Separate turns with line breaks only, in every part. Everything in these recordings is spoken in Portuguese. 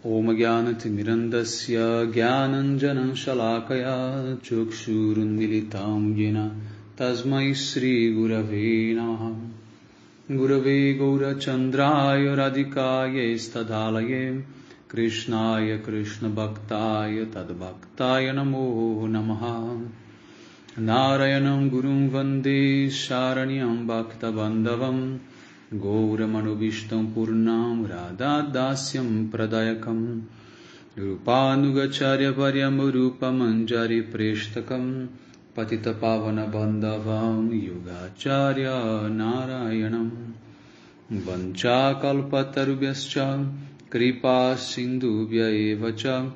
Om Jnanatimirandasya Jnananjanan Shalakaya Chukshurunmilitam Yena Tasmai Shri Gurave Namaha. Gurave Gaurachandraya Radhikaya Stadhalaye Krishnaya Krishna Bhaktaya Tadbhaktaya Namo Namaha. Narayanam Gurum Vande Sharanyam Bhakta Bandhavam Gauramanubhishtam Purnam Radha Dasyam Pradayakam Rupanugacharya Varyam Rupamanjari Preshtakam Patita Pavana Bandhavam Yugacharya Narayanam Vancha Kalpatarubhyascha Kripa Sindhubhya Evacha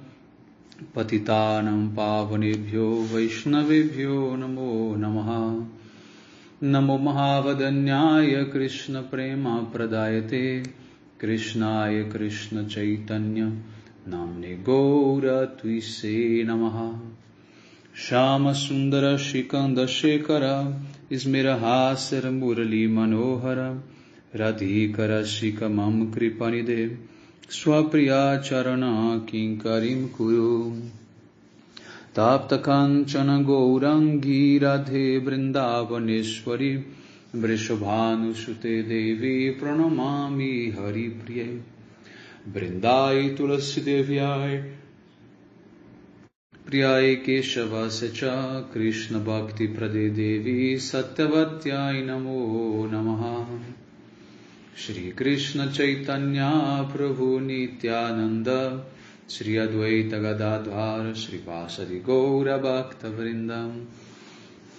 Patitanam Pavanebhyo Vaishnavebhyo Namo Namaha. Namo Mahavadanyaya Krishna Prema Pradayate Krishnaya Krishna Chaitanya Namne Gaura Tuise Namaha. Shama Sundara Shikanda Shekara Ismirahasara Murali Manohara Radhikara Shikamam Kripanide Swapriya Charana Kinkarim Kuru Tapta Kanchana Gourangi Radhe Vrindavaneshwari Vrishabhanu Sute Devi Pranamami Hari Priye Vrindai Tulasi Devyai Priyai Keshava Secha Krishna Bhakti Prade Devi Satyavatyai Namo Namaha. Shri Krishna Chaitanya Prabhu Nityananda Shri Advaita Gadadhar Shri Vasadi Gaura Bhakta Vrindam.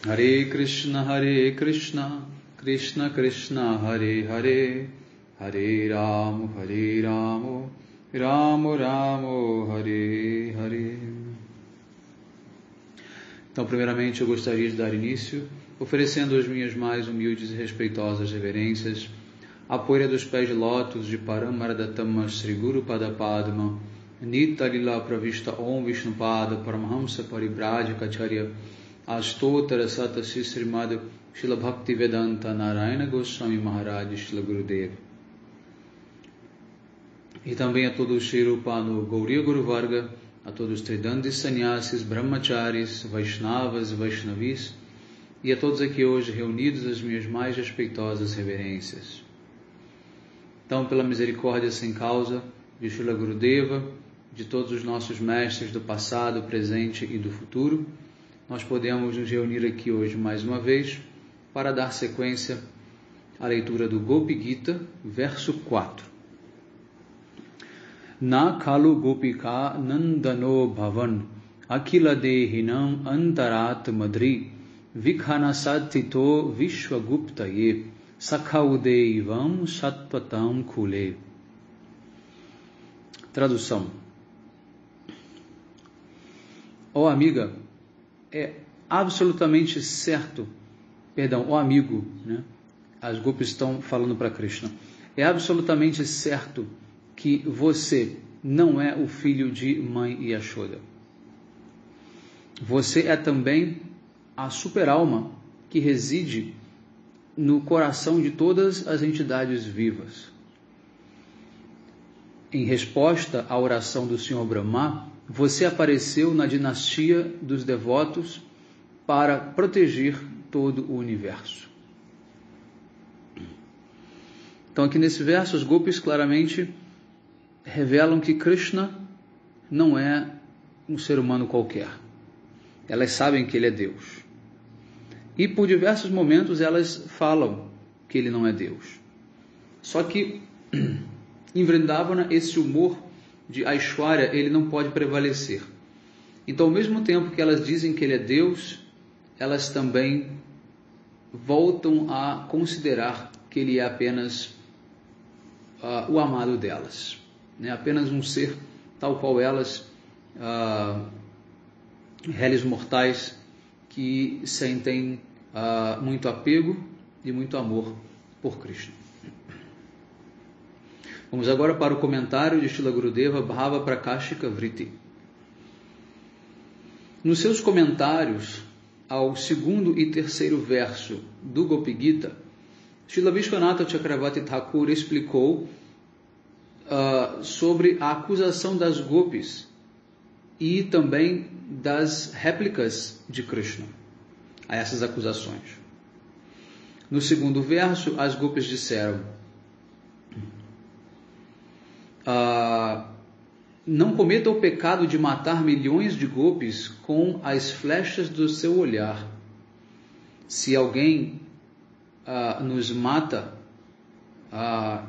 Hare Krishna Krishna Krishna Hare Hare Hare Rama Rama Rama Hare Hare. Então, primeiramente, eu gostaria de dar início oferecendo as minhas mais humildes e respeitosas reverências à poeira dos pés de lótus de Paramaradatama Sri Guru Padapadma Nita Lila Pravista Om Vishnupada Paramahamsa Paribrajacharya Astotara Sata Srimad Shila Bhakti Vedanta Narayana Goswami Maharaj Shila Gurudeva. E também a todo o Shri Rupa no Gauriya Guru Varga, a todos os Tridandis Sannyasis, Brahmacharis, Vaishnavas e Vaishnavis, e a todos aqui hoje reunidos as minhas mais respeitosas reverências. Então, pela misericórdia sem causa de Srila Gurudeva, de todos os nossos mestres do passado, presente e do futuro, nós podemos nos reunir aqui hoje mais uma vez para dar sequência à leitura do Gopi Gita, verso 4. Na kalu gopika nandano bhavan akila dehinam antarat madri vikhana satito vishwaguptaye sakhaudevam satpatam kule. Tradução. Ó amiga, é absolutamente certo, ó amigo, né? As gopis estão falando para Krishna. É absolutamente certo que você não é o filho de mãe Yashoda. Você é também a super-alma que reside no coração de todas as entidades vivas. Em resposta à oração do Senhor Brahma, você apareceu na dinastia dos devotos para proteger todo o universo. Então aqui nesse verso, os gopis claramente revelam que Krishna não é um ser humano qualquer. Elas sabem que ele é Deus. E por diversos momentos elas falam que ele não é Deus. Só que em Vrindavana esse humor de Aishwarya ele não pode prevalecer. Então, ao mesmo tempo que elas dizem que ele é Deus, elas também voltam a considerar que ele é apenas o amado delas, né? Apenas um ser tal qual elas, réis mortais que sentem muito apego e muito amor por Krishna. Vamos agora para o comentário de Srila Gurudeva Bhava Prakashika Vritti. Nos seus comentários ao segundo e terceiro verso do Gopi Gita, Srila Vishwanatha Chakravarti Thakur explicou sobre a acusação das gopis e também das réplicas de Krishna a essas acusações. No segundo verso, as gopis disseram: não cometa o pecado de matar milhões de gopis com as flechas do seu olhar. Se alguém nos mata,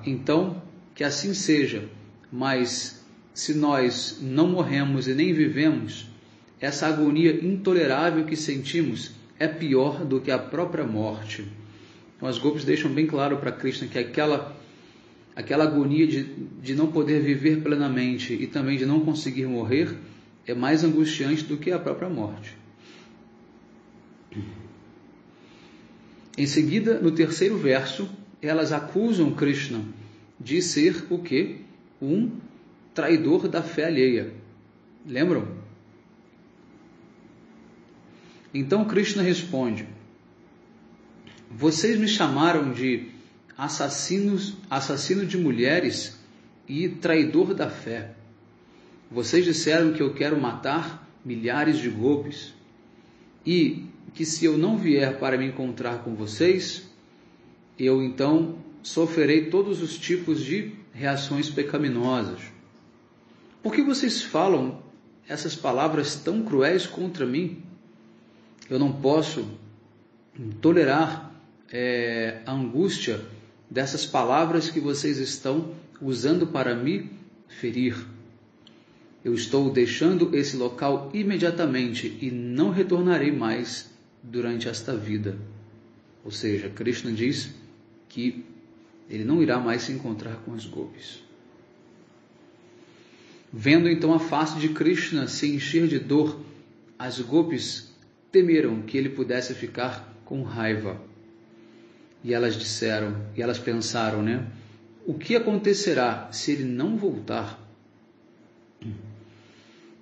então que assim seja, mas se nós não morremos e nem vivemos, essa agonia intolerável que sentimos é pior do que a própria morte. Então as gopis deixam bem claro para Krishna que aquela agonia de não poder viver plenamente e também de não conseguir morrer é mais angustiante do que a própria morte. Em seguida, no terceiro verso, elas acusam Krishna de ser o quê? Um traidor da fé alheia. Lembram? Então Krishna responde: vocês me chamaram de assassino de mulheres e traidor da fé. Vocês disseram que eu quero matar milhares de gopis e que se eu não vier para me encontrar com vocês, eu então sofrerei todos os tipos de reações pecaminosas. Por que vocês falam essas palavras tão cruéis contra mim? Eu não posso tolerar a angústia dessas palavras que vocês estão usando para me ferir. Eu estou deixando esse local imediatamente e não retornarei mais durante esta vida. Ou seja, Krishna diz que ele não irá mais se encontrar com as gopis. Vendo então a face de Krishna se encher de dor, as gopis temeram que ele pudesse ficar com raiva. E elas pensaram, o que acontecerá se ele não voltar?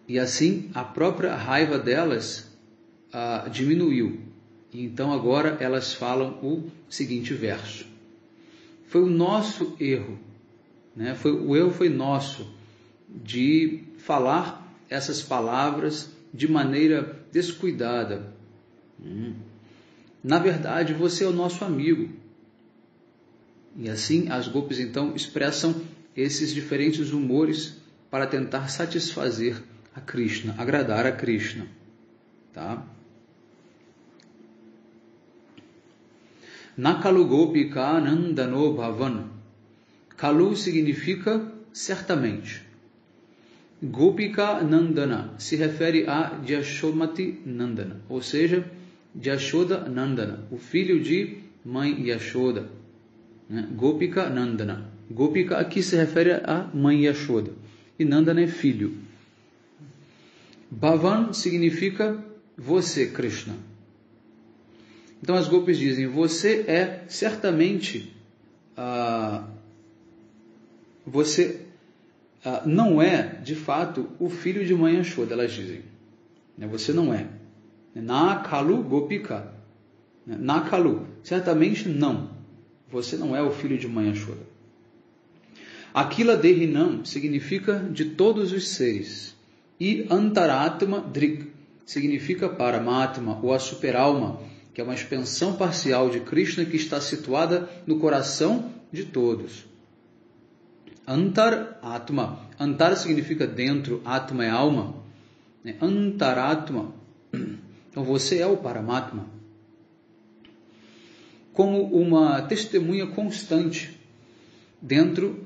E assim a própria raiva delas diminuiu. E então agora elas falam o seguinte verso: foi o nosso erro, o erro foi nosso de falar essas palavras de maneira descuidada. Na verdade, você é o nosso amigo. E assim as gopis então expressam esses diferentes humores para tentar satisfazer a Krishna, agradar a Krishna. Tá? Nakalu gopika nandano bhavan. Kalu significa certamente. Gopika Nandana se refere a Yashodamati Nandana, ou seja, Yashoda Nandana, o filho de mãe Yashoda. Gopika Nandana. Gopika aqui se refere a mãe Yashoda e Nandana é filho. Bhavan significa você, Krishna. Então as gopis dizem: você é certamente você não é, de fato, o filho de mãe Yashoda, elas dizem. Você não é. Nakalu gopika. Nakalu, certamente não. Você não é o filho de mãe Yashoda. Akila Dehinam significa de todos os seres. E Antaratma Drik significa Paramatma, ou a superalma, que é uma expansão parcial de Krishna que está situada no coração de todos. Antaratma. Antar significa dentro, Atma é alma. Antaratma. Então você é o Paramatma. Como uma testemunha constante dentro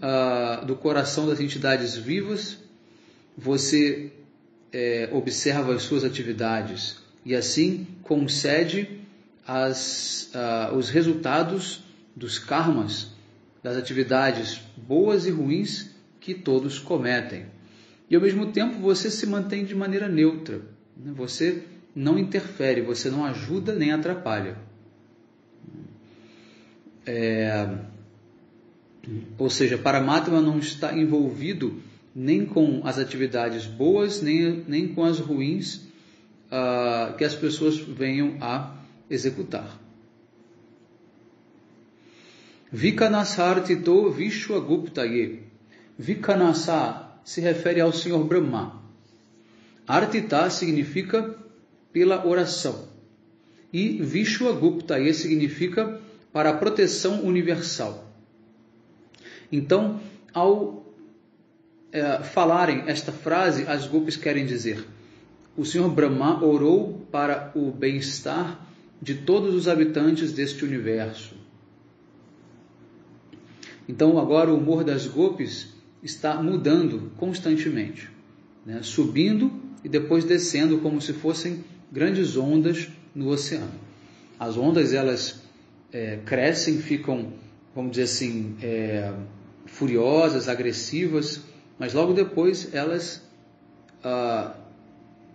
do coração das entidades vivas, você observa as suas atividades e assim concede os resultados dos karmas, das atividades boas e ruins que todos cometem. E ao mesmo tempo você se mantém de maneira neutra. Você não interfere, você não ajuda nem atrapalha. Ou seja, Paramatma não está envolvido nem com as atividades boas, nem com as ruins que as pessoas venham a executar. Vikanasartito Vishwaguptaye. Vikanasa se refere ao Senhor Brahma. Artita significa pela oração. E Vishwaguptaye significa para a proteção universal. Então, ao falarem esta frase, as gopis querem dizer: o Senhor Brahma orou para o bem-estar de todos os habitantes deste universo. Então, agora o humor das gopis está mudando constantemente, né? Subindo e depois descendo como se fossem grandes ondas no oceano. As ondas, elas crescem, ficam, vamos dizer assim, furiosas, agressivas, mas logo depois elas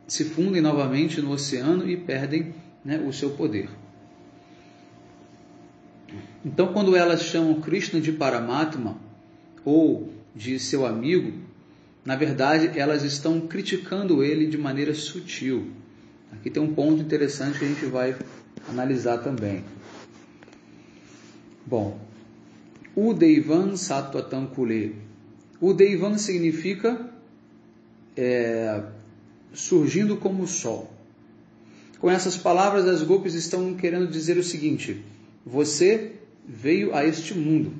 se fundem novamente no oceano e perdem, né, o seu poder. Então, quando elas chamam Krishna de Paramatma ou de seu amigo, na verdade elas estão criticando ele de maneira sutil. Aqui tem um ponto interessante que a gente vai analisar também. Bom, Udaivan Sattvatam Kule. Udaivan significa surgindo como o sol. Com essas palavras, as gopis estão querendo dizer o seguinte: você veio a este mundo,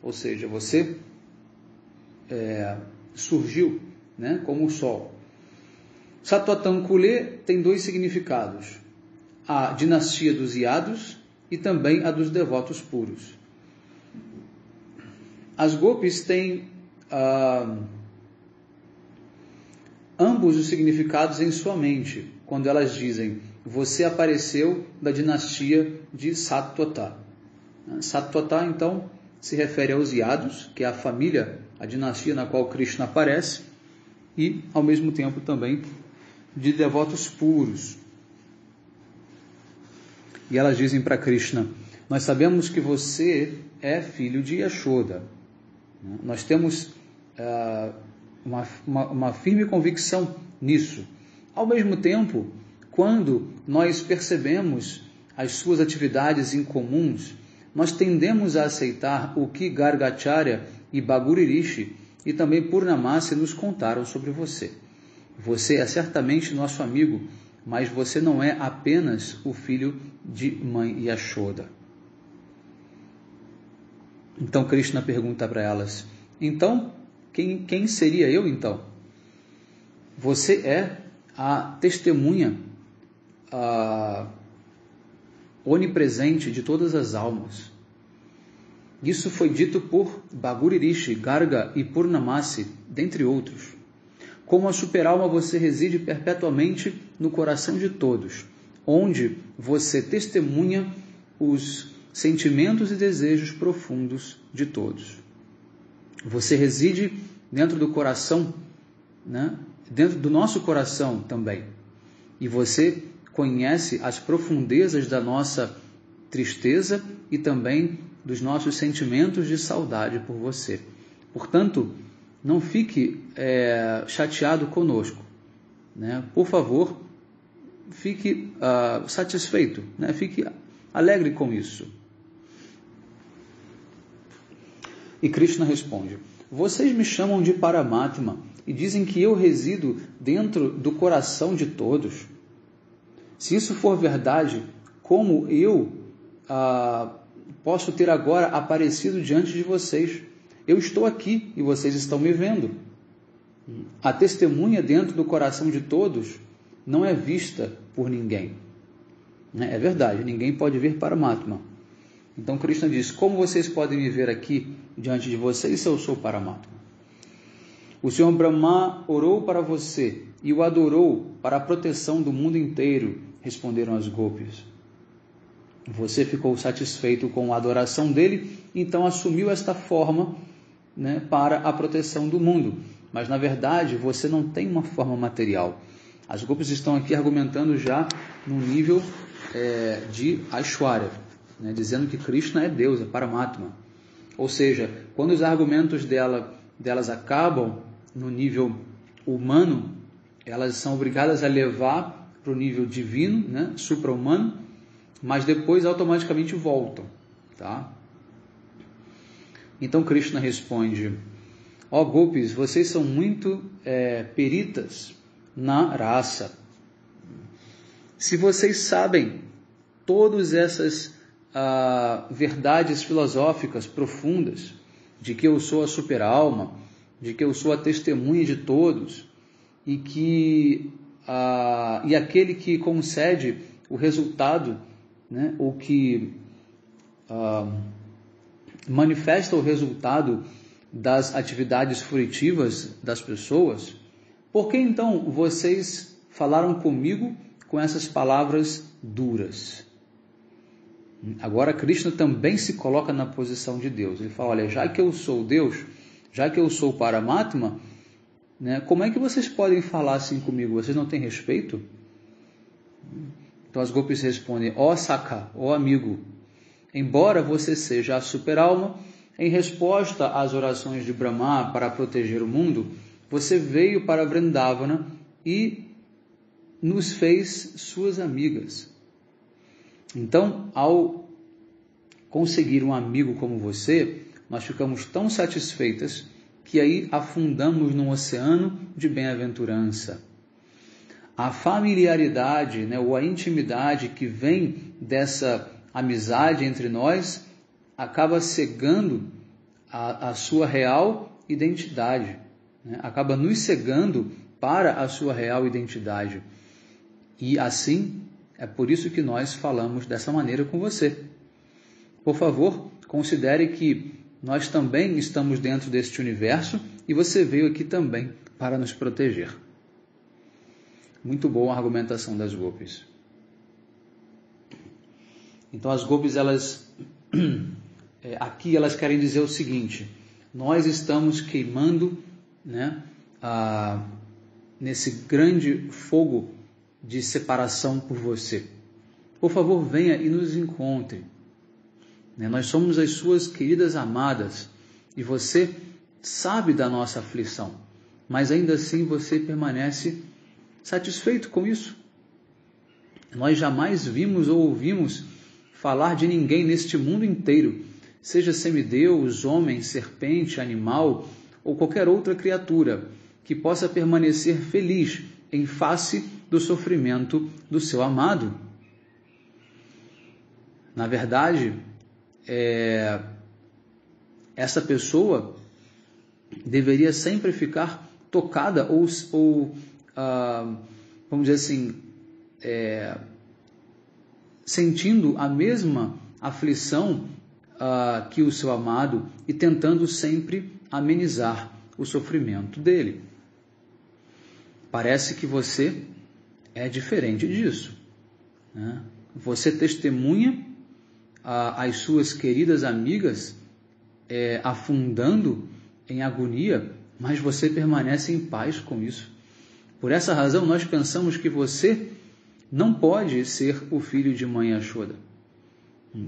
ou seja, você surgiu, né, como o sol. Sattvatam Kule tem dois significados: a dinastia dos Yados e também a dos devotos puros. As gopis têm ambos os significados em sua mente, quando elas dizem: você apareceu da dinastia de Sattwata. Sattwata, então, se refere aos Yados, que é a família, a dinastia na qual Krishna aparece, e, ao mesmo tempo, também de devotos puros. E elas dizem para Krishna: nós sabemos que você é filho de Yashoda. Nós temos uma firme convicção nisso. Ao mesmo tempo, quando nós percebemos as suas atividades incomuns, nós tendemos a aceitar o que Gargacharya e Bhaguri Rishi e também Purnamasi nos contaram sobre você. Você é certamente nosso amigo, mas você não é apenas o filho de mãe Yashoda. Então Krishna pergunta para elas: então, quem seria eu então? Você é a testemunha onipresente de todas as almas. Isso foi dito por Bhaguri Rishi, Garga e Purnamasi, dentre outros. Como a superalma, você reside perpetuamente no coração de todos, onde você testemunha os sentimentos e desejos profundos de todos. Você reside dentro do coração, né? Dentro do nosso coração também. E você conhece as profundezas da nossa tristeza e também dos nossos sentimentos de saudade por você. Portanto, não fique chateado conosco, né? Por favor, fique satisfeito, né? Fique alegre com isso. E Krishna responde: vocês me chamam de Paramatma e dizem que eu resido dentro do coração de todos. Se isso for verdade, como eu posso ter agora aparecido diante de vocês? Eu estou aqui e vocês estão me vendo. A testemunha dentro do coração de todos não é vista por ninguém. É verdade, ninguém pode ver Paramatma. Então Krishna diz: como vocês podem me ver aqui diante de vocês se eu sou Paramatma? O Senhor Brahma orou para você e o adorou para a proteção do mundo inteiro, responderam as gopis. Você ficou satisfeito com a adoração dele, então assumiu esta forma, né, para a proteção do mundo. Mas na verdade você não tem uma forma material. As gopis estão aqui argumentando já no nível de Aishwarya, né, dizendo que Krishna é Deus, é Paramatma. Ou seja, quando os argumentos delas acabam no nível humano, elas são obrigadas a levar para o nível divino, né, supra-humano, mas depois automaticamente voltam. Tá? Então Krishna responde: Ó Gopis, vocês são muito peritas na raça. Se vocês sabem todas essas verdades filosóficas profundas, de que eu sou a super-alma, de que eu sou a testemunha de todos, e aquele que concede o resultado, né, ou que manifesta o resultado das atividades fruitivas das pessoas, por que então vocês falaram comigo com essas palavras duras? Agora Krishna também se coloca na posição de Deus. Ele fala, olha, já que eu sou Deus, já que eu sou Paramatma, né, como é que vocês podem falar assim comigo? Vocês não têm respeito? Então as Gopis respondem, ó Sakha, ó amigo, embora você seja a super-alma, em resposta às orações de Brahma para proteger o mundo, você veio para Vrindavana e nos fez suas amigas. Então, ao conseguir um amigo como você, nós ficamos tão satisfeitas que aí afundamos num oceano de bem-aventurança. A familiaridade, né, ou a intimidade que vem dessa amizade entre nós acaba cegando a sua real identidade, né? Acaba nos cegando para a sua real identidade. E assim, é por isso que nós falamos dessa maneira com você. Por favor, considere que nós também estamos dentro deste universo e você veio aqui também para nos proteger. Muito boa a argumentação das Gopis. Então as Gopis, aqui elas querem dizer o seguinte, nós estamos queimando, né, nesse grande fogo de separação por você. Por favor, venha e nos encontre. Nós somos as suas queridas amadas e você sabe da nossa aflição, mas ainda assim você permanece satisfeito com isso. Nós jamais vimos ou ouvimos falar de ninguém neste mundo inteiro, seja semideus, homem, serpente, animal ou qualquer outra criatura, que possa permanecer feliz em face do sofrimento do seu amado. Na verdade, essa pessoa deveria sempre ficar tocada ou vamos dizer assim, sentindo a mesma aflição que o seu amado e tentando sempre amenizar o sofrimento dele. Parece que você é diferente disso, né? Você testemunha as suas queridas amigas afundando em agonia, mas você permanece em paz com isso. Por essa razão, nós pensamos que você não pode ser o filho de Mãe Yashoda,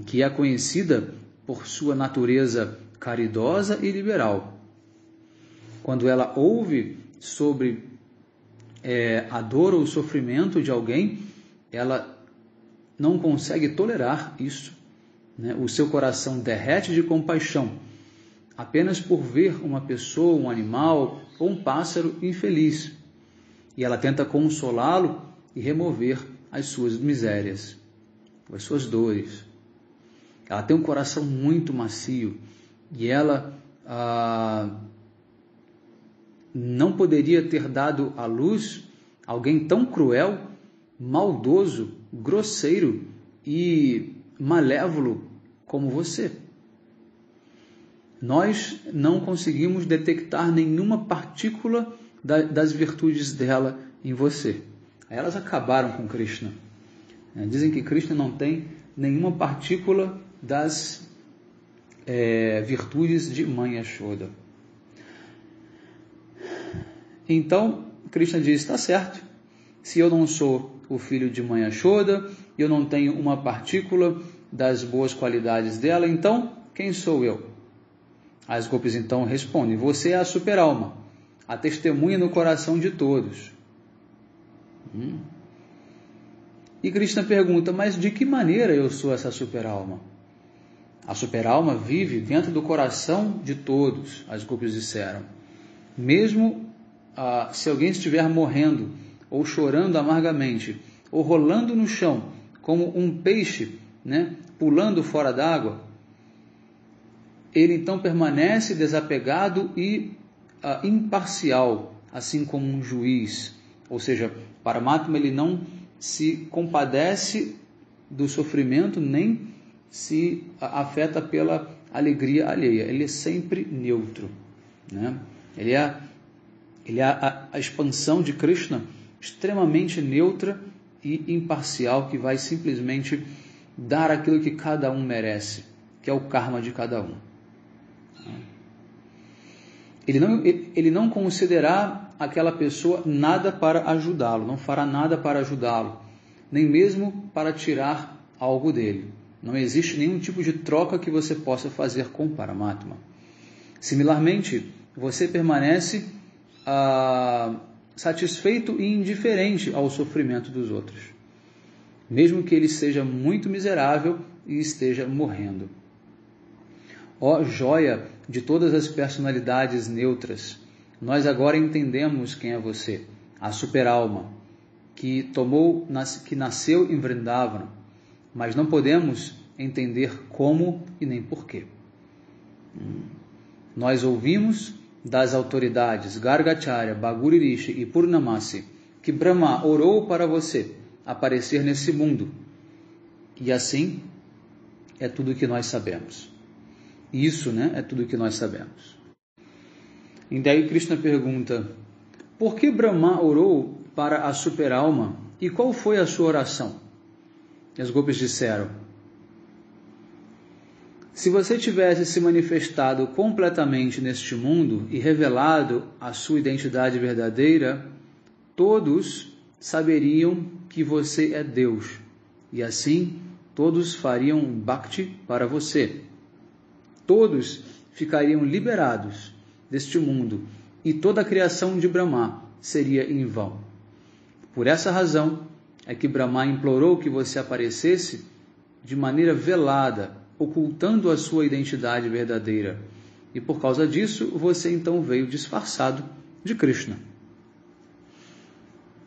que é conhecida por sua natureza caridosa e liberal. Quando ela ouve sobre a dor ou o sofrimento de alguém, ela não consegue tolerar isso, né? O seu coração derrete de compaixão, apenas por ver uma pessoa, um animal ou um pássaro infeliz. E ela tenta consolá-lo e remover as suas misérias, as suas dores. Ela tem um coração muito macio e ela não poderia ter dado à luz alguém tão cruel, maldoso, grosseiro e malévolo como você. Nós não conseguimos detectar nenhuma partícula das virtudes dela em você. Elas acabaram com Krishna. Dizem que Krishna não tem nenhuma partícula das virtudes de Mãe Yashoda. Então, Krishna diz, está certo, se eu não sou o filho de Mãe Yashoda, eu não tenho uma partícula das boas qualidades dela, então, quem sou eu? As Gopis então respondem, você é a super-alma, a testemunha no coração de todos. E Krishna pergunta, mas de que maneira eu sou essa super-alma? A super-alma vive dentro do coração de todos, as Gopis disseram. Mesmo se alguém estiver morrendo, ou chorando amargamente, ou rolando no chão, como um peixe, né, pulando fora d'água, ele então permanece desapegado e imparcial, assim como um juiz. Ou seja, Paramatma, ele não se compadece do sofrimento, nem se afeta pela alegria alheia. Ele é sempre neutro, né? Ele é a expansão de Krishna, extremamente neutra e imparcial, que vai simplesmente dar aquilo que cada um merece, que é o karma de cada um. Ele não considerará aquela pessoa nada para ajudá-lo, não fará nada para ajudá-lo, nem mesmo para tirar algo dele. Não existe nenhum tipo de troca que você possa fazer com Paramatma. Similarmente, você permanece satisfeito e indiferente ao sofrimento dos outros, mesmo que ele seja muito miserável e esteja morrendo. Ó joia de todas as personalidades neutras, nós agora entendemos quem é você, a superalma, que nasceu em Vrindavana, mas não podemos entender como e nem porquê. Nós ouvimos das autoridades Gargacharya, Bhaguri Rishi e Purnamasi que Brahma orou para você aparecer nesse mundo. E assim é tudo que nós sabemos. Isso, né, é tudo que nós sabemos. E daí Krishna pergunta: por que Brahma orou para a superalma e qual foi a sua oração? E as gopis disseram: se você tivesse se manifestado completamente neste mundo e revelado a sua identidade verdadeira, todos saberiam que você é Deus, e assim todos fariam bhakti para você. Todos ficariam liberados deste mundo e toda a criação de Brahma seria em vão. Por essa razão é que Brahma implorou que você aparecesse de maneira velada, ocultando a sua identidade verdadeira. E por causa disso, você então veio disfarçado de Krishna.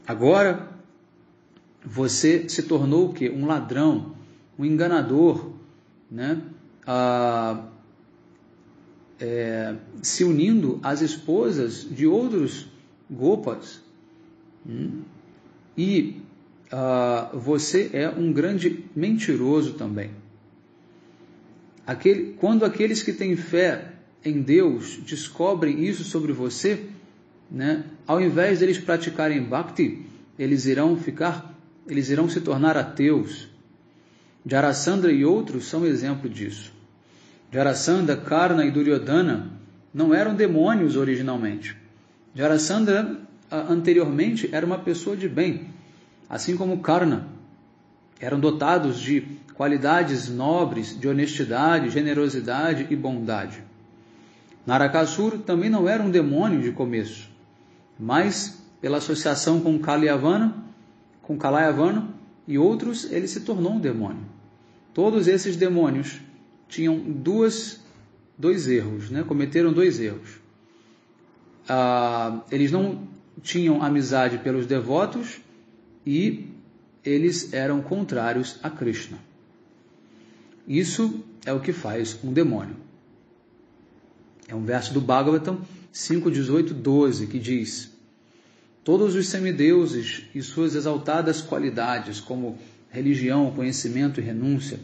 Agora, você se tornou o quê? Um ladrão, um enganador, né? Se unindo às esposas de outros gopas. E você é um grande mentiroso também. Quando aqueles que têm fé em Deus descobrem isso sobre você, né, ao invés deles praticarem bhakti, eles irão se tornar ateus. Jarasandha e outros são exemplo disso. Jarasandha, Karna e Duryodhana não eram demônios originalmente. Jarasandha anteriormente era uma pessoa de bem, assim como Karna. Eram dotados de qualidades nobres, de honestidade, generosidade e bondade. Narakasura também não era um demônio de começo, mas pela associação com Kalayavana e outros, ele se tornou um demônio. Todos esses demônios tinham dois erros, né? Cometeram 2 erros. Eles não tinham amizade pelos devotos e eles eram contrários a Krishna. Isso é o que faz um demônio. É um verso do Bhagavatam 5:18-12 que diz: todos os semideuses e suas exaltadas qualidades, como religião, conhecimento e renúncia,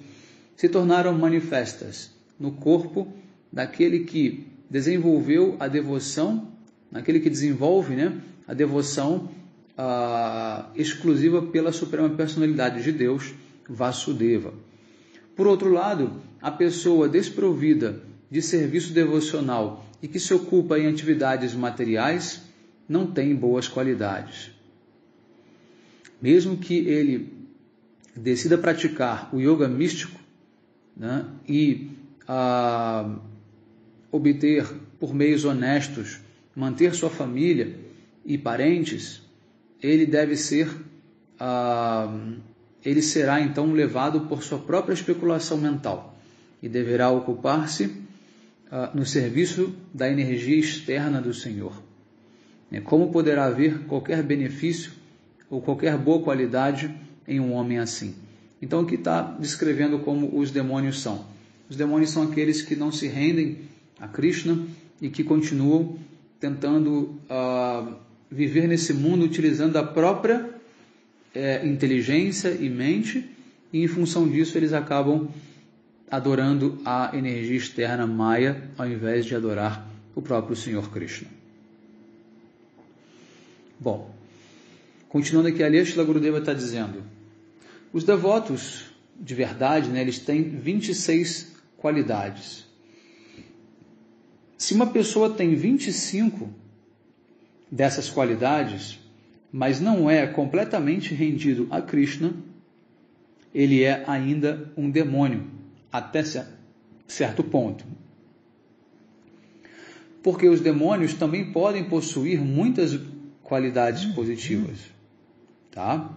se tornaram manifestas no corpo daquele que desenvolveu a devoção, naquele que desenvolve, né, a devoção exclusiva pela Suprema Personalidade de Deus, Vasudeva. Por outro lado, a pessoa desprovida de serviço devocional e que se ocupa em atividades materiais não tem boas qualidades. Mesmo que ele decida praticar o yoga místico, né, e obter por meios honestos, manter sua família e parentes, ele será então levado por sua própria especulação mental e deverá ocupar-se no serviço da energia externa do Senhor. Como poderá haver qualquer benefício ou qualquer boa qualidade em um homem assim? Então aqui está descrevendo como os demônios são. Os demônios são aqueles que não se rendem a Krishna e que continuam tentando viver nesse mundo utilizando a própria inteligência e mente, e em função disso eles acabam adorando a energia externa Maya ao invés de adorar o próprio Senhor Krishna. Bom, continuando aqui, a Srila Gurudeva está dizendo: os devotos de verdade, eles têm 26 qualidades. Se uma pessoa tem 25 dessas qualidades, mas não é completamente rendido a Krishna, ele é ainda um demônio, até certo ponto. Porque os demônios também podem possuir muitas qualidades positivas, tá?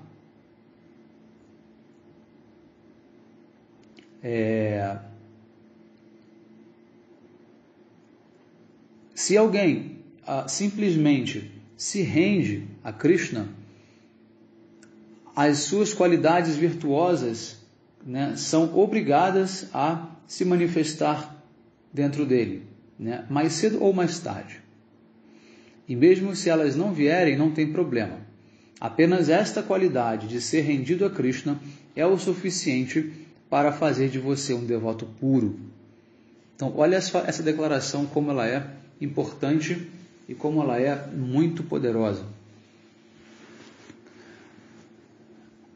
Se alguém simplesmente se rende a Krishna, as suas qualidades virtuosas, são obrigadas a se manifestar dentro dele, mais cedo ou mais tarde. E mesmo se elas não vierem, não tem problema. Apenas esta qualidade de ser rendido a Krishna é o suficiente para fazer de você um devoto puro. Então, olha essa declaração, como ela é importante e como ela é muito poderosa.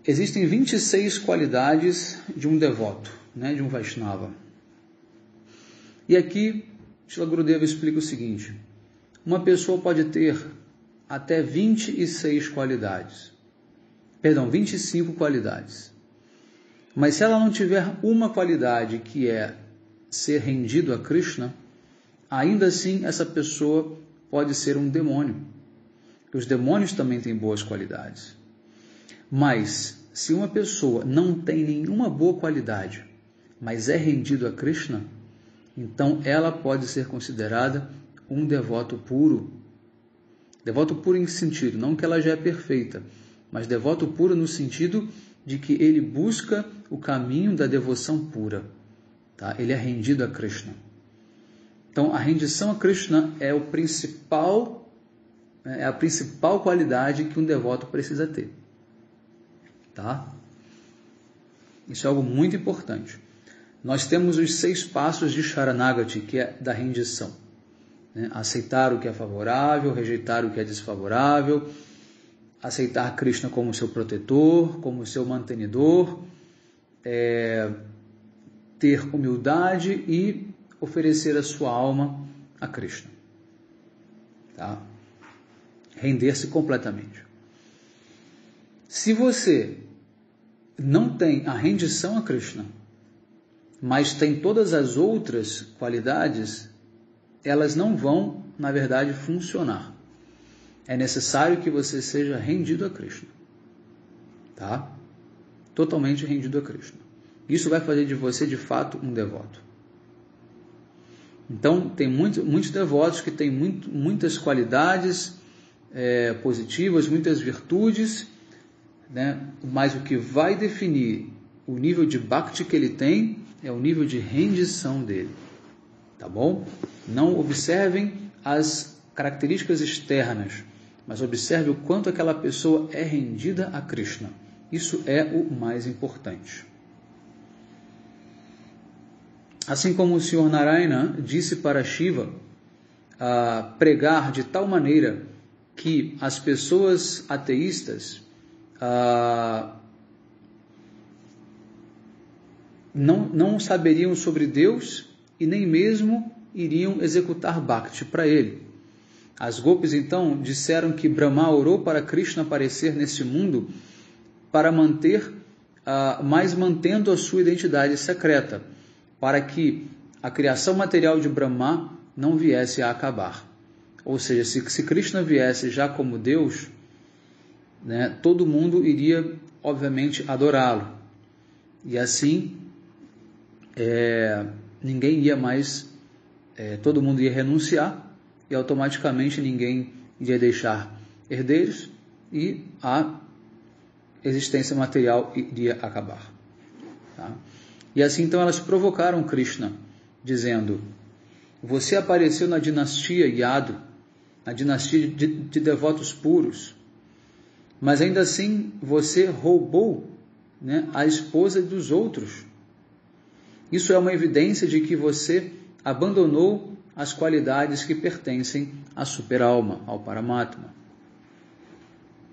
Existem 26 qualidades de um devoto, de um Vaishnava. E aqui, Srila Gurudeva explica o seguinte: uma pessoa pode ter até 25 qualidades. Mas se ela não tiver uma qualidade, que é ser rendido a Krishna, ainda assim essa pessoa pode ser um demônio. Os demônios também têm boas qualidades. Mas se uma pessoa não tem nenhuma boa qualidade, mas é rendido a Krishna, então ela pode ser considerada um devoto puro. Devoto puro em que sentido? Não que ela já é perfeita, mas devoto puro no sentido de que ele busca o caminho da devoção pura. Tá? Ele é rendido a Krishna. Então, a rendição a Krishna é a principal qualidade que um devoto precisa ter. Tá? Isso é algo muito importante. Nós temos os 6 passos de Sharanagati, que é da rendição. Aceitar o que é favorável, rejeitar o que é desfavorável, aceitar Krishna como seu protetor, como seu mantenedor, ter humildade e oferecer a sua alma a Krishna. Tá? Render-se completamente. Se você não tem a rendição a Krishna, mas tem todas as outras qualidades, elas não vão, na verdade, funcionar. É necessário que você seja rendido a Krishna. Tá? Totalmente rendido a Krishna. Isso vai fazer de você, de fato, um devoto. Então, tem muitos devotos que têm muitas qualidades positivas, muitas virtudes, mas o que vai definir o nível de bhakti que ele tem é o nível de rendição dele. Tá bom? Não observem as características externas, mas observe o quanto aquela pessoa é rendida a Krishna. Isso é o mais importante. Assim como o Sr. Narayana disse para Shiva pregar de tal maneira que as pessoas ateístas não saberiam sobre Deus e nem mesmo iriam executar Bhakti para ele. As Gopis então disseram que Brahma orou para Krishna aparecer nesse mundo para mas mantendo a sua identidade secreta, para que a criação material de Brahma não viesse a acabar. Ou seja, se Krishna viesse já como Deus, todo mundo iria, obviamente, adorá-lo. E assim, ninguém ia mais, todo mundo ia renunciar e automaticamente ninguém iria deixar herdeiros e a existência material iria acabar. Tá? E assim então elas provocaram Krishna, dizendo: você apareceu na dinastia Yadu, na dinastia de devotos puros, mas ainda assim você roubou, né, a esposa dos outros. Isso é uma evidência de que você abandonou as qualidades que pertencem à superalma, ao Paramatma.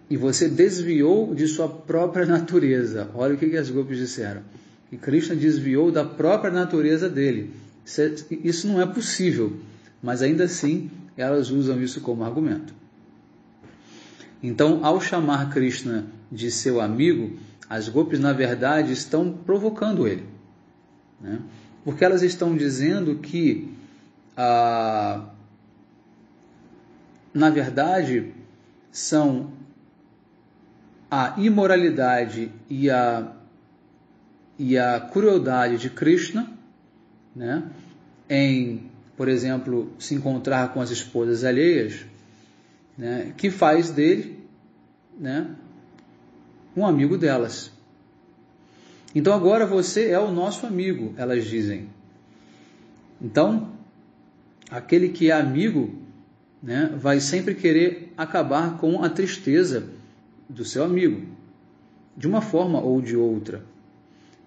E você desviou de sua própria natureza. Olha o que as gopis disseram. E Krishna desviou da própria natureza dele. Isso não é possível, mas ainda assim elas usam isso como argumento. Então, ao chamar Krishna de seu amigo, as gopis na verdade estão provocando ele, né? Porque elas estão dizendo que na verdade são a imoralidade e a crueldade de Krishna, né, em, por exemplo, se encontrar com as esposas alheias, né, que faz dele, né, um amigo delas. Então agora você é o nosso amigo, elas dizem. Então, aquele que é amigo, né, vai sempre querer acabar com a tristeza do seu amigo, de uma forma ou de outra.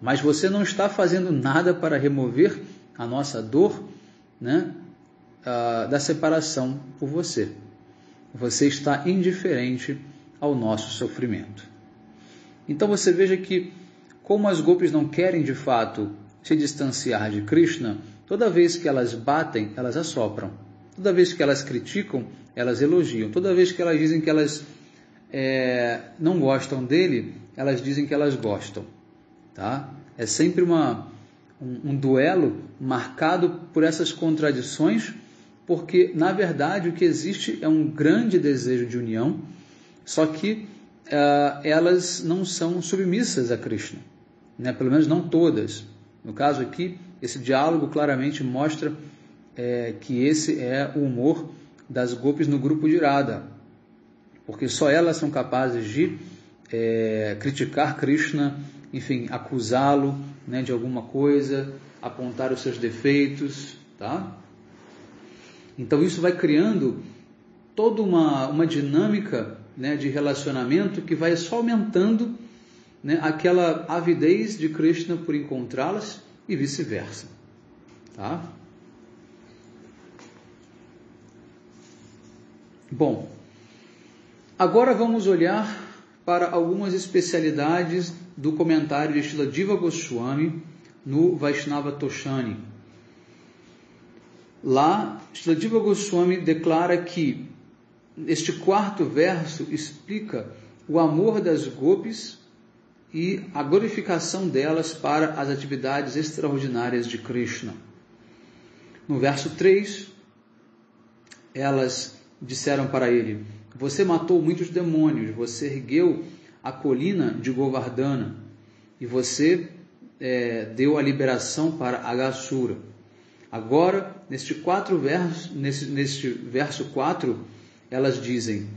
Mas você não está fazendo nada para remover a nossa dor, né, da separação por você. Você está indiferente ao nosso sofrimento. Então você veja que, como as gopis não querem de fato se distanciar de Krishna, toda vez que elas batem, elas assopram. Toda vez que elas criticam, elas elogiam. Toda vez que elas dizem que elas não gostam dele, elas dizem que elas gostam. Tá? É sempre um duelo marcado por essas contradições, porque, na verdade, o que existe é um grande desejo de união, só que elas não são submissas a Krishna, né? Pelo menos não todas. No caso aqui, esse diálogo claramente mostra que esse é o humor das gopis no grupo de Radha, porque só elas são capazes de criticar Krishna, enfim, acusá-lo, né, de alguma coisa, apontar os seus defeitos, tá? Então isso vai criando toda uma dinâmica, né, de relacionamento que vai só aumentando, né, aquela avidez de Krishna por encontrá-las e vice-versa, tá? Bom, agora vamos olhar para algumas especialidades do comentário de Srila Jiva Goswami no Vaishnava Toshani. Lá, Srila Jiva Goswami declara que este quarto verso explica o amor das gopis e a glorificação delas para as atividades extraordinárias de Krishna. No verso 3, elas disseram para ele: você matou muitos demônios, você ergueu a colina de Govardhana e você deu a liberação para Aghasura. Agora, neste verso 4, elas dizem: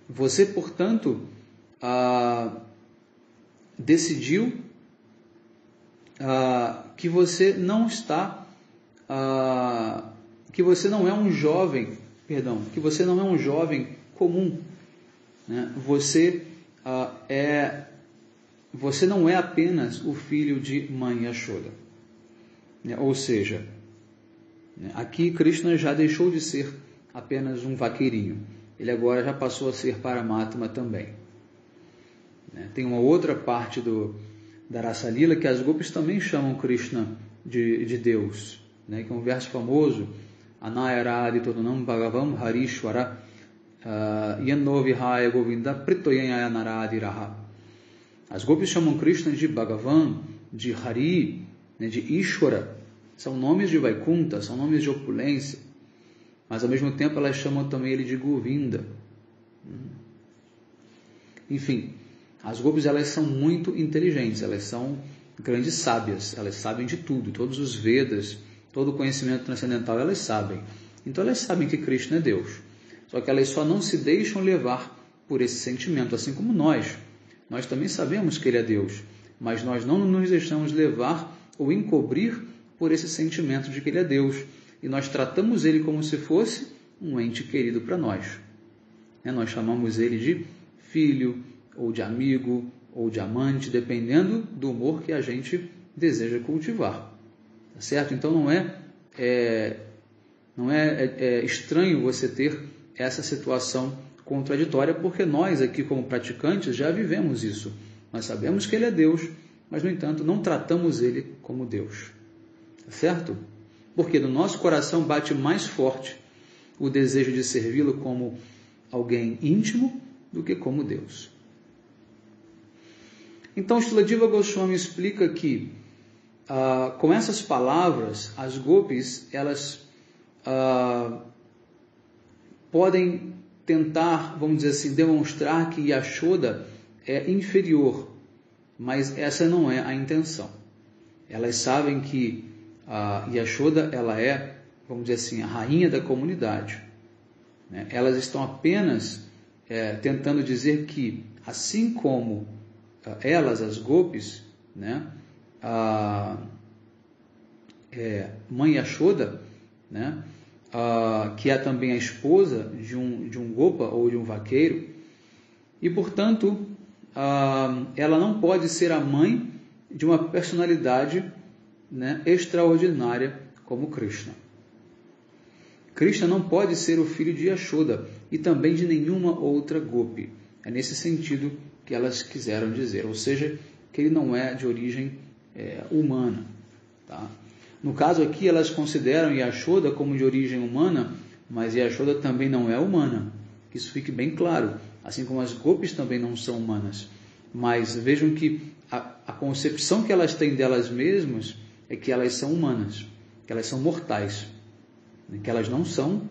você, portanto, decidiu que você não está, que você não é um jovem, que você não é um jovem comum, né? Você não é apenas o filho de mãe Yashoda, né? Ou seja, aqui Krishna já deixou de ser apenas um vaqueirinho, ele agora já passou a ser Paramatma também, né? Tem uma outra parte da Rasa Lila que as gopis também chamam Krishna de Deus, né? Que é um verso famoso: Anayaradi Todunam Bhagavam Harishwara Yanno Vihaya Govinda Pritoyaya Naradi Raha. As gopis chamam Krishna de Bhagavan, de Hari, né, de Ishwara. São nomes de Vaikunta, são nomes de opulência, mas ao mesmo tempo elas chamam também ele de Govinda. Enfim, as gopis elas são muito inteligentes, elas são grandes sábias, elas sabem de tudo, todos os Vedas, todo o conhecimento transcendental elas sabem. Então elas sabem que Krishna é Deus. Só que elas só não se deixam levar por esse sentimento, assim como nós. Nós também sabemos que Ele é Deus, mas nós não nos deixamos levar ou encobrir por esse sentimento de que Ele é Deus. E nós tratamos Ele como se fosse um ente querido para nós. Nós chamamos Ele de filho, ou de amigo, ou de amante, dependendo do humor que a gente deseja cultivar. Tá certo? Então não é estranho você ter essa situação contraditória, porque nós aqui como praticantes já vivemos isso. Nós sabemos que Ele é Deus, mas no entanto não tratamos Ele como Deus. Tá certo? Porque no nosso coração bate mais forte o desejo de servi-lo como alguém íntimo do que como Deus. Então, Srila Goswami explica que com essas palavras, as gopis, elas podem tentar, vamos dizer assim, demonstrar que Yashoda é inferior, mas essa não é a intenção. Elas sabem que Yashoda, ela é, vamos dizer assim, a rainha da comunidade. Elas estão apenas tentando dizer que, assim como elas, as gopis, mãe Yashoda, que é também a esposa de um gopa ou de um vaqueiro, e portanto ela não pode ser a mãe de uma personalidade extraordinária como Krishna. Krishna não pode ser o filho de Yashoda e também de nenhuma outra gopi. É nesse sentido que elas quiseram dizer, ou seja, que ele não é de origem humana. Tá? No caso aqui, elas consideram Yashoda como de origem humana, mas Yashoda também não é humana. Que isso fique bem claro, assim como as gopis também não são humanas. Mas vejam que a concepção que elas têm delas mesmas é que elas são humanas, que elas são mortais, que elas não são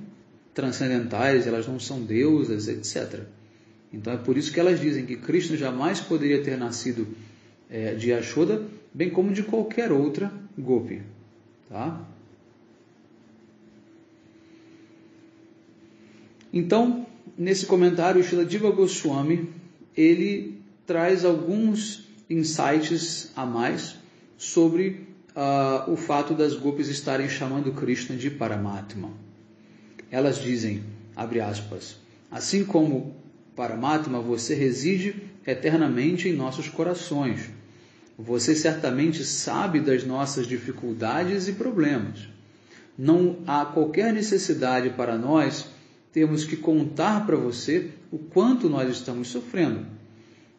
transcendentais, elas não são deusas, etc. Então é por isso que elas dizem que Krishna jamais poderia ter nascido de Yashoda, bem como de qualquer outra gopi. Tá? Então, nesse comentário, o Srila Jiva Goswami, ele traz alguns insights a mais sobre o fato das gopis estarem chamando Krishna de Paramatma. Elas dizem, abre aspas, assim como Paramatma, você reside eternamente em nossos corações. Você certamente sabe das nossas dificuldades e problemas. Não há qualquer necessidade para nós termos que contar para você o quanto nós estamos sofrendo.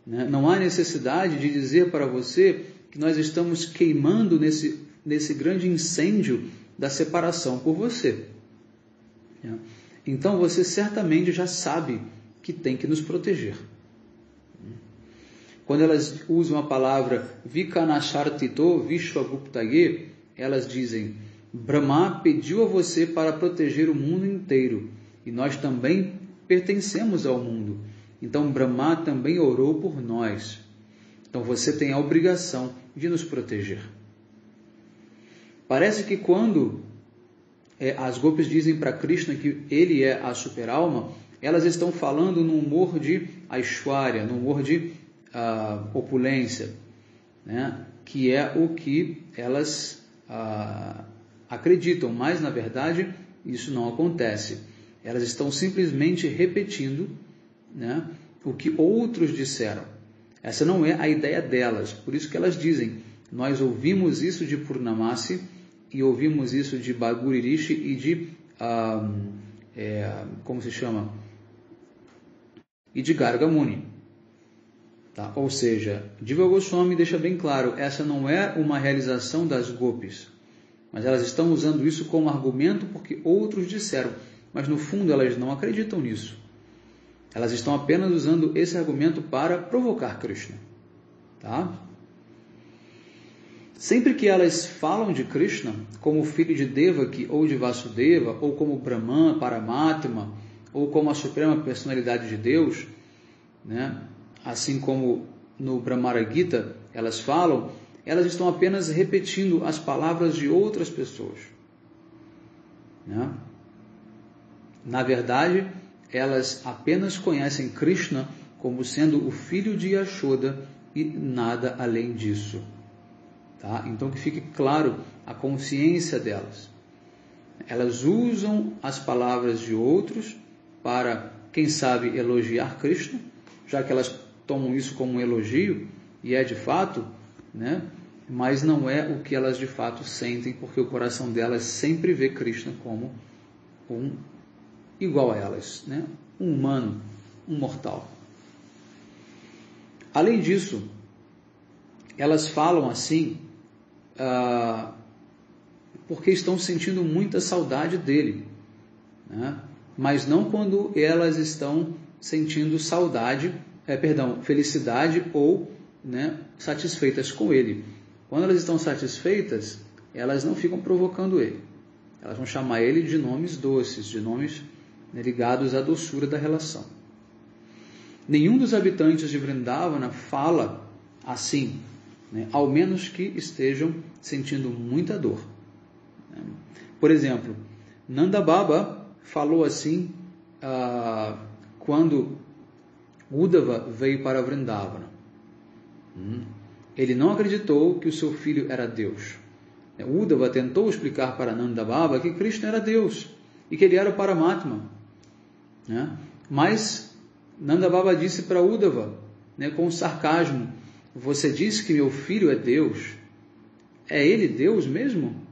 Não há necessidade de dizer para você que nós estamos queimando nesse grande incêndio da separação por você. Então você certamente já sabe que tem que nos proteger. Quando elas usam a palavra Vikanashartito Vishwaguptaye, elas dizem, Brahma pediu a você para proteger o mundo inteiro, e nós também pertencemos ao mundo. Então Brahma também orou por nós. Então você tem a obrigação de nos proteger. Parece que quando as gopis dizem para Krishna que ele é a super-alma, elas estão falando no humor de Aishwarya, no humor de opulência, que é o que elas acreditam, mas na verdade isso não acontece. Elas estão simplesmente repetindo o que outros disseram. Essa não é a ideia delas, por isso que elas dizem, nós ouvimos isso de Purnamasi e ouvimos isso de Bharguri Rishi e de como se chama? E de Garga Muni. Tá? Ou seja, Jiva Goswami deixa bem claro, essa não é uma realização das gopis, mas elas estão usando isso como argumento porque outros disseram, mas no fundo elas não acreditam nisso. Elas estão apenas usando esse argumento para provocar Krishna. Tá? Sempre que elas falam de Krishna como filho de Devaki ou de Vasudeva, ou como Brahman, Paramatma, ou como a suprema personalidade de Deus, assim como no Brahmara Gita elas falam, elas estão apenas repetindo as palavras de outras pessoas. Na verdade, elas apenas conhecem Krishna como sendo o filho de Yashoda e nada além disso. Tá? Então que fique claro a consciência delas. Elas usam as palavras de outros para, quem sabe, elogiar Krishna, já que elas tomam isso como um elogio, e é de fato, né? Mas não é o que elas de fato sentem, porque o coração delas sempre vê Krishna como um igual a elas, né? Um humano, um mortal. Além disso, elas falam assim porque estão sentindo muita saudade dele, né? Mas não quando elas estão sentindo felicidade ou, né, satisfeitas com ele. Quando elas estão satisfeitas, elas não ficam provocando ele. Elas vão chamar ele de nomes doces, de nomes, né, ligados à doçura da relação. Nenhum dos habitantes de Vrindavana fala assim, né, ao menos que estejam sentindo muita dor. Por exemplo, Nanda Baba falou assim quando Uddhava veio para Vrindavana. Ele não acreditou que o seu filho era Deus. Uddhava tentou explicar para Nanda Baba que Krishna era Deus e que ele era o Paramatma, né? Mas Nanda Baba disse para Uddhava, né, com sarcasmo: você disse que meu filho é Deus. É ele Deus mesmo?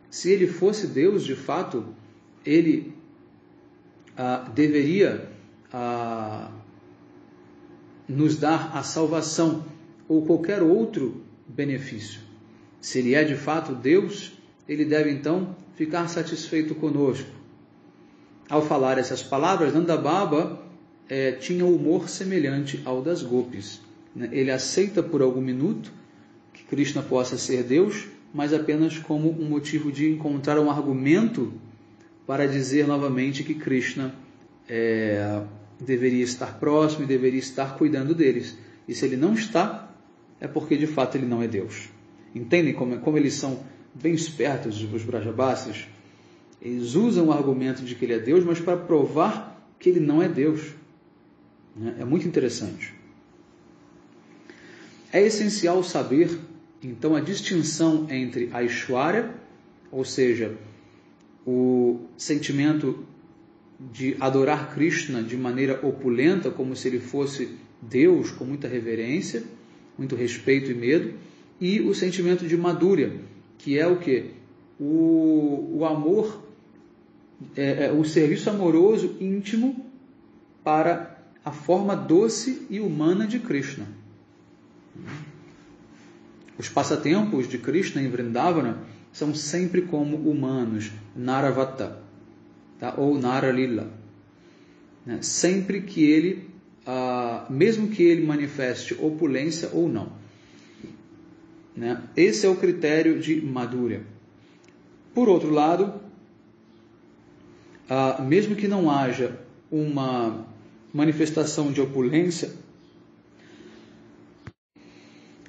Se ele fosse Deus, de fato, ele deveria nos dar a salvação ou qualquer outro benefício. Se ele é de fato Deus, ele deve então ficar satisfeito conosco. Ao falar essas palavras, Nanda Baba tinha um humor semelhante ao das gopis. Ele aceita por algum minuto que Krishna possa ser Deus, mas apenas como um motivo de encontrar um argumento para dizer novamente que Krishna deveria estar próximo e deveria estar cuidando deles. E se ele não está, é porque de fato ele não é Deus. Entendem como eles são bem espertos, os Brajabasis? Eles usam o argumento de que ele é Deus, mas para provar que ele não é Deus. É muito interessante. É essencial saber, então, a distinção entre a Aishwarya, ou seja, o sentimento de adorar Krishna de maneira opulenta, como se ele fosse Deus, com muita reverência, muito respeito e medo, e o sentimento de Madhurya, que é o quê? O amor, o serviço amoroso íntimo para a forma doce e humana de Krishna. Os passatempos de Krishna em Vrindavana são sempre como humanos, Naravata, tá? Ou Naralila. Né? Sempre que ele, mesmo que ele manifeste opulência ou não. Né? Esse é o critério de Madhurya. Por outro lado, mesmo que não haja uma manifestação de opulência,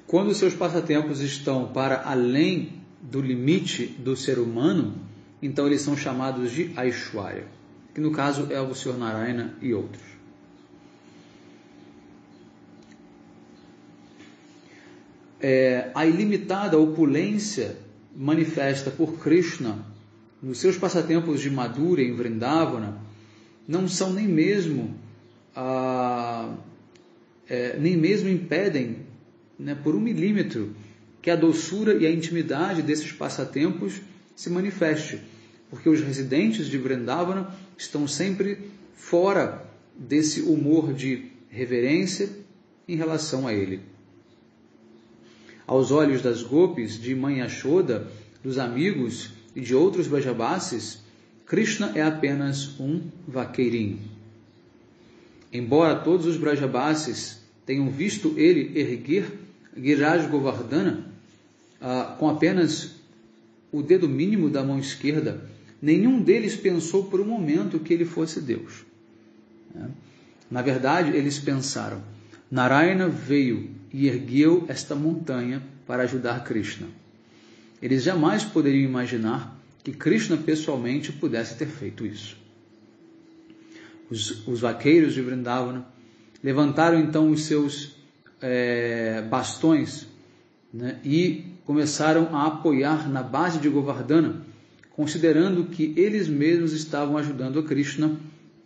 quando os seus passatempos estão para além do limite do ser humano, então eles são chamados de Aishwarya, que no caso é o Sr. Narayana e outros. A ilimitada opulência manifesta por Krishna nos seus passatempos de Madhurya em Vrindavana não são nem mesmo impedem, né, por 1 milímetro, que a doçura e a intimidade desses passatempos se manifeste, porque os residentes de Vrindavana estão sempre fora desse humor de reverência em relação a ele. Aos olhos das gopis, de Mãe Yashoda, dos amigos e de outros Brajabasis, Krishna é apenas um vaqueirinho. Embora todos os Brajabasis tenham visto ele erguer Giraj Govardhana com apenas o dedo mínimo da mão esquerda, nenhum deles pensou por um momento que ele fosse Deus. Na verdade, eles pensaram: Narayana veio e ergueu esta montanha para ajudar Krishna. Eles jamais poderiam imaginar que Krishna pessoalmente pudesse ter feito isso. os vaqueiros de Vrindavana, levantaram então os seus bastões, né, e começaram a apoiar na base de Govardhana, considerando que eles mesmos estavam ajudando a Krishna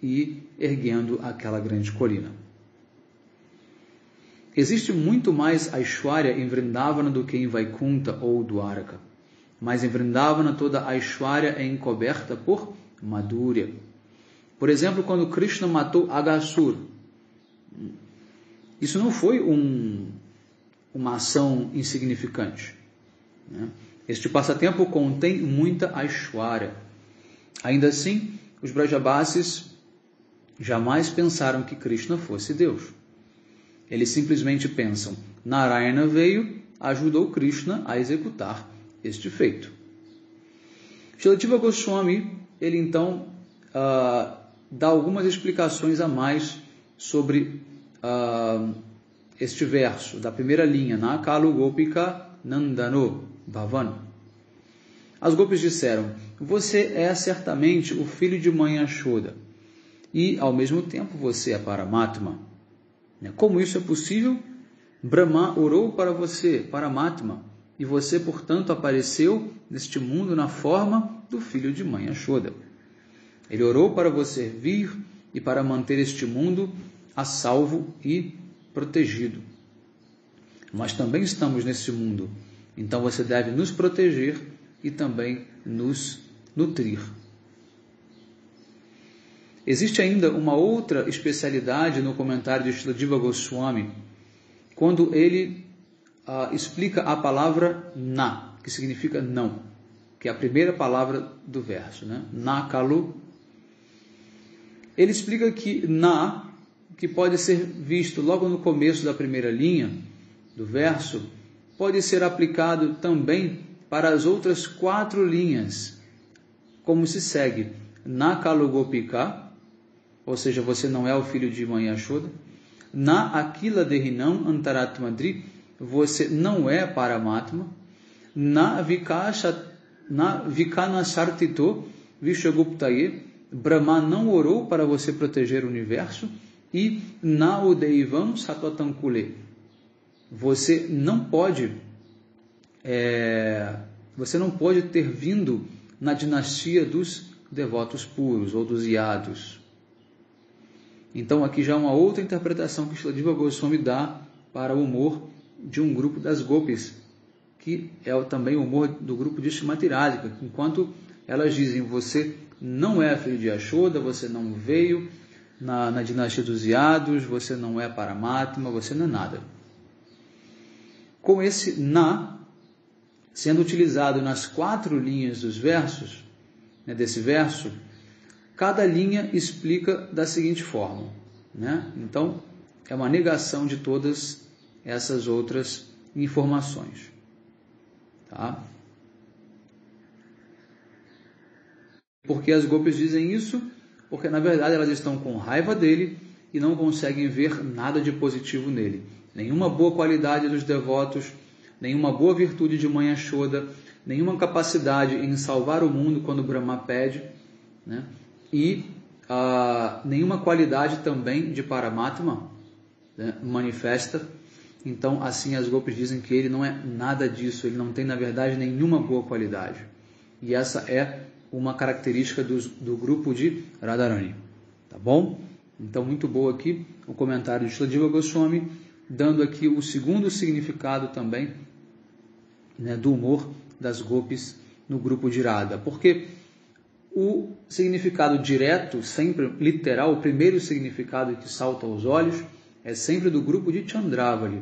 e erguendo aquela grande colina. Existe muito mais Aishwarya em Vrindavana do que em Vaikunta ou Dwaraka, mas em Vrindavana toda a Aishwarya é encoberta por Madhurya. Por exemplo, quando Krishna matou Aghasur, isso não foi uma ação insignificante, né? Este passatempo contém muita Aishwarya. Ainda assim, os Brajabasis jamais pensaram que Krishna fosse Deus. Eles simplesmente pensam: Narayana veio, ajudou Krishna a executar este feito. Srila Jiva Goswami, ele então dá algumas explicações a mais sobre este verso, da primeira linha, Na Kalu Gopika Nandano Bhavan. As gopis disseram: você é certamente o filho de mãe Yashoda, e ao mesmo tempo você é Paramatma. Como isso é possível? Brahma orou para você, Paramatma, e você, portanto, apareceu neste mundo na forma do filho de mãe Yashoda. Ele orou para você vir e para manter este mundo a salvo e protegido. Nós também estamos nesse mundo, então você deve nos proteger e também nos nutrir. Existe ainda uma outra especialidade no comentário de Srila Jiva Goswami, quando ele explica a palavra na, que significa não, que é a primeira palavra do verso, né? Na kalu. Ele explica que na, que pode ser visto logo no começo da primeira linha do verso, pode ser aplicado também para as outras 4 linhas, como se segue: Na kalu gopika, ou seja, você não é o filho de mãe Yashoda. Na akila dehinam antaratmadri, você não é Paramatma. Na vikana sartito vishaguptaye, Brahma não orou para você proteger o universo. E na udeivam satwatankule, você não pode ter vindo na dinastia dos devotos puros ou dos yados. Então aqui já uma outra interpretação que Srila Jiva Goswami dá para o humor de um grupo das gopis, que é também o humor do grupo de Srimati Radhika, enquanto elas dizem: você não é filho de Yashoda, você não veio na dinastia dos yados, você não é Paramatma, você não é nada. Com esse na sendo utilizado nas 4 linhas dos versos, né, desse verso, cada linha explica da seguinte forma, né? Então, é uma negação de todas essas outras informações. Tá? Por que as gopis dizem isso? Porque, na verdade, elas estão com raiva dele e não conseguem ver nada de positivo nele. Nenhuma boa qualidade dos devotos, nenhuma boa virtude de mãe Yashoda, nenhuma capacidade em salvar o mundo quando Brahma pede, né? E nenhuma qualidade também de Paramatma, né, manifesta. Então, assim, as gopis dizem que ele não é nada disso, ele não tem, na verdade, nenhuma boa qualidade. E essa é uma característica do grupo de Radharani. Tá bom? Então, muito boa aqui o comentário de Srila Jiva Goswami, dando aqui o segundo significado também, né, do humor das gopis no grupo de Radha. Porque o significado direto, sempre literal, o primeiro significado que salta aos olhos, é sempre do grupo de Chandravali,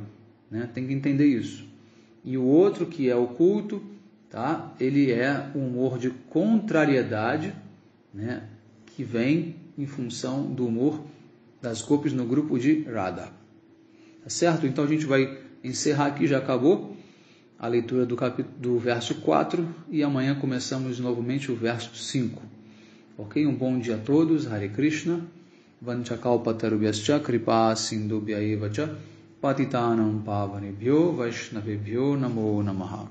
né? Tem que entender isso. E o outro, que é oculto, tá? Ele é um humor de contrariedade, né? Que vem em função do humor das gopis no grupo de Radha. Tá certo? Então a gente vai encerrar aqui, já acabou a leitura do verso 4 e amanhã começamos novamente o verso 5. Ok? Um bom dia a todos. Hare Krishna. Vanchakalpatarubhyascha kripa sindubhya evacha patitanam pavanebhyo vaishnavebhyo namo namaha.